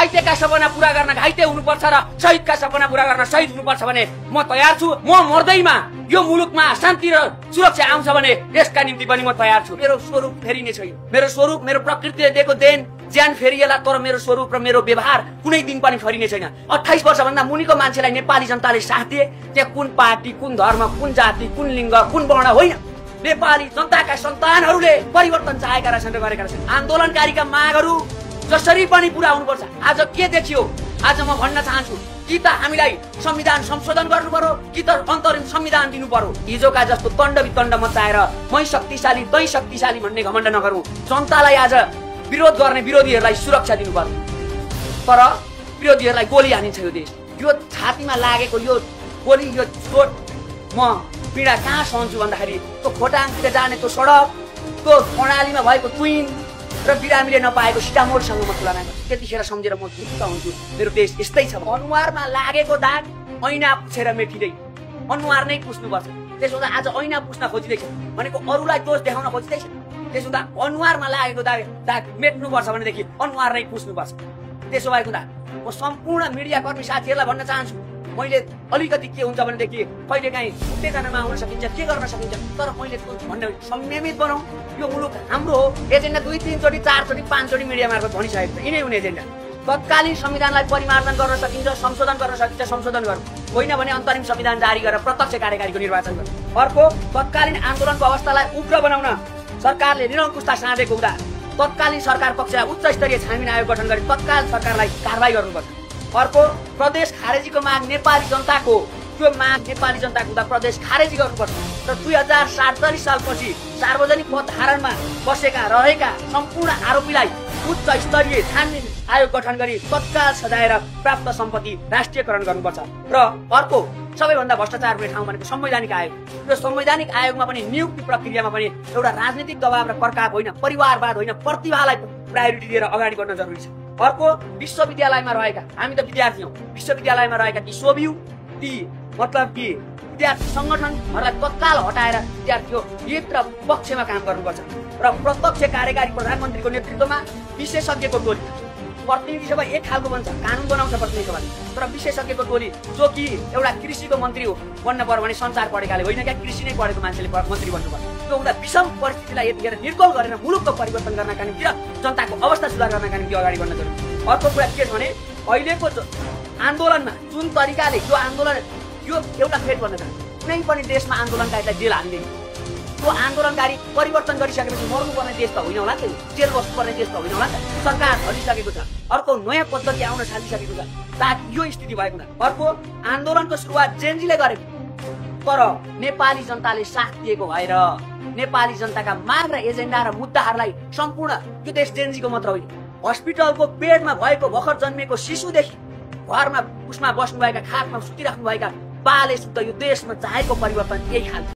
घाइतेका सपना पूरा गर्न घाइते हुनुपर्छ र शहीदका सपना पूरा गर्न शहीद हुनुपर्छ भने म तयार छु। म मर्दैमा यो मुलुकमा शान्ति र सुरक्षा आउँछ भने यसका निम्ति पनि म तयार छु। मेरो स्वरूप फेरिने छैन। मेरो स्वरूप मेरो प्रकृतिले दिएको देन ज्यान फेरिएला, तर मेरो स्वरूप र मेरो व्यवहार कुनै दिन पनि फरिने छैन। 28 वर्षभन्दा मुनिको मान्छेलाई नेपाली जनताले साथ दिए। त्यहाँ कुन पार्टी, कुन धर्म, कुन जाति, कुन लिङ्ग, कुन वर्ण होइन, नेपाली जनताका सन्तानहरूले परिवर्तन चाहेका रहेछन् र गरेका रहेछन्। आन्दोलनकारीका मागहरू जसरी पनि पूरा हुनुपर्छ। आज के देखियो? आज म भन्न चाहन्छु कि त हामीलाई संविधान संशोधन गर्नु पर्यो कि त अन्तरिम संविधान दिनु पर्यो। हिजोका जस्तो दण्ड विदण्ड मचाएर मै शक्तिशाली तै शक्तिशाली भन्ने घमण्ड नगरौँ। जनतालाई आज विरोध गर्ने विरोधीहरूलाई सुरक्षा दिनु पर्यो, तर विरोधीहरूलाई गोली हानिन्छ। यो देश, यो छातीमा लागेको यो गोली, यो चोट म पीडा कहाँ सहन्छु भन्दाखेरि त्यो खोटाङतिर जाने त्यो सडक, त्यो कर्णालीमा भएको ट्विन र बिरामीले नपाएको सिटामोडसँग म तुलना गर्छु। त्यतिखेर सम्झेर म दुःख हुन्छु। मेरो देश यस्तै छ। अनुहारमा लागेको दाग ऐना पुछेर मेटिँदै, अनुहार नै पुस्नुपर्छ। त्यसो हुँदा आज ऐना पुस्न खोजिँदैछ भनेको अरूलाई दोष देखाउन खोजिँदैछ। त्यसो हुँदा अनुहारमा लागेको दाग मेट्नुपर्छ भनेदेखि अनुहार नै पुस्नुपर्छ। त्यसो भएको हुँदा म सम्पूर्ण मिडियाकर्मी साथीहरूलाई भन्न चाहन्छु, मैले अलिकति के हुन्छ भनेदेखि कहिलेकाहीँ उत्तेजनामा आउन सकिन्छ, के गर्न सकिन्छ, तर मैले भन्ने संयमित बनाऊ। यो मुलुक हाम्रो हो। एजेन्डा 2, 3 चोटि 4 चोटि 5 चोटि मिडिया मार्फत भनिसकेको छ। यिनै हुने एजेन्डा। तत्कालीन संविधानलाई परिमार्जन गर्न सकिन्छ, संशोधन गर्न सकिन्छ, संशोधन गर्नु होइन भने अन्तरिम संविधान जारी गरेर प्रत्यक्ष कार्यकारीको निर्वाचन गर्नु। अर्को, तत्कालीन आन्दोलनको अवस्थालाई उग्र बनाउन सरकारले निरङ्कुशता साधेको हुँदा तत्कालीन सरकार पक्षलाई उच्च स्तरीय छानबिन आयोग गठन गरी तत्काल सरकारलाई कारबाही गर्नुपर्छ। अर्को, प्रदेश खारेजीको माग नेपाली जनताको, त्यो माग नेपाली जनताको हुँदा प्रदेश खारेजी गर्नुपर्छ र 2047 सालपछि सार्वजनिक पद धारणमा बसेका रहेका सम्पूर्ण आरोपीलाई उच्च स्तरीय छानबिन आयोग गठन गरी तत्काल सजाएर प्राप्त सम्पत्ति राष्ट्रियकरण गर्नुपर्छ। र अर्को, सबैभन्दा भ्रष्टाचार हुने ठाउँ भनेको संवैधानिक आयोग। यो संवैधानिक आयोगमा पनि नियुक्ति प्रक्रियामा पनि एउटा राजनीतिक दबाव र प्रकाप होइन, परिवारवाद होइन, प्रतिभालाई प्रायोरिटी दिएर अगाडि बढ्न जरुरी छ। अर्को, विश्वविद्यालयमा रहेका, हामी त विद्यार्थी हौँ, विश्वविद्यालयमा रहेका ती सोभियु, ती मतलब कि विद्यार्थी संगठनहरूलाई तत्काल हटाएर विद्यार्थीको हित र पक्षमा काम गर्नुपर्छ र प्रत्यक्ष कार्यकारी प्रधानमन्त्रीको नेतृत्वमा विशेषज्ञको टोली, प्रतिनिधि सभा एक खालको बन्छ, कानुन बनाउँछ प्रतिनिधि सभाले, तर विशेषज्ञको टोली जो कि एउटा कृषिको मन्त्री हो बन्न पर्यो भने संसार पढेकाले होइन, क्या कृषि नै पढेको मान्छेले मन्त्री बन्नुपर्छ। त्यो हुँदा विषम परिस्थितिलाई यतिखेर निर्कल गरेर मुलुकको परिवर्तन गर्नका निम्ति र जनताको अवस्था सुधार गर्नका निम्ति अगाडि बढ्न जरुरी। अर्को कुरा के छ भने अहिलेको आन्दोलनमा जुन तरिकाले यो आन्दोलन यो एउटा फेट बन्न जान्छ, कुनै पनि देशमा आन्दोलनकारीलाई जेल हालिँदैन। त्यो आन्दोलनकारी परिवर्तन गरिसकेपछि मर्नुपर्ने देश त होइन होला, त्यो जेल बस्नुपर्ने देश त होइन होला। सरकार हलिसकेको छ, अर्को नयाँ पद्धति आउन थालिसकेको छ ताकि यो स्थिति भएको छ। अर्को, आन्दोलनको सुरुवात जेनजीले गरेको, तर नेपाली जनताले साथ दिएको भएर नेपाली जनताका माग र एजेन्डा र मुद्दाहरूलाई सम्पूर्ण, यो देश जेनजीको मात्र होइन, हस्पिटलको बेडमा भएको भर्खर जन्मेको शिशुदेखि घरमा उसमा बस्नुभएका खाटमा सुतिराख्नुभएका बाले सुत्दा यो देशमा चाहेको परिवर्तन यही खालको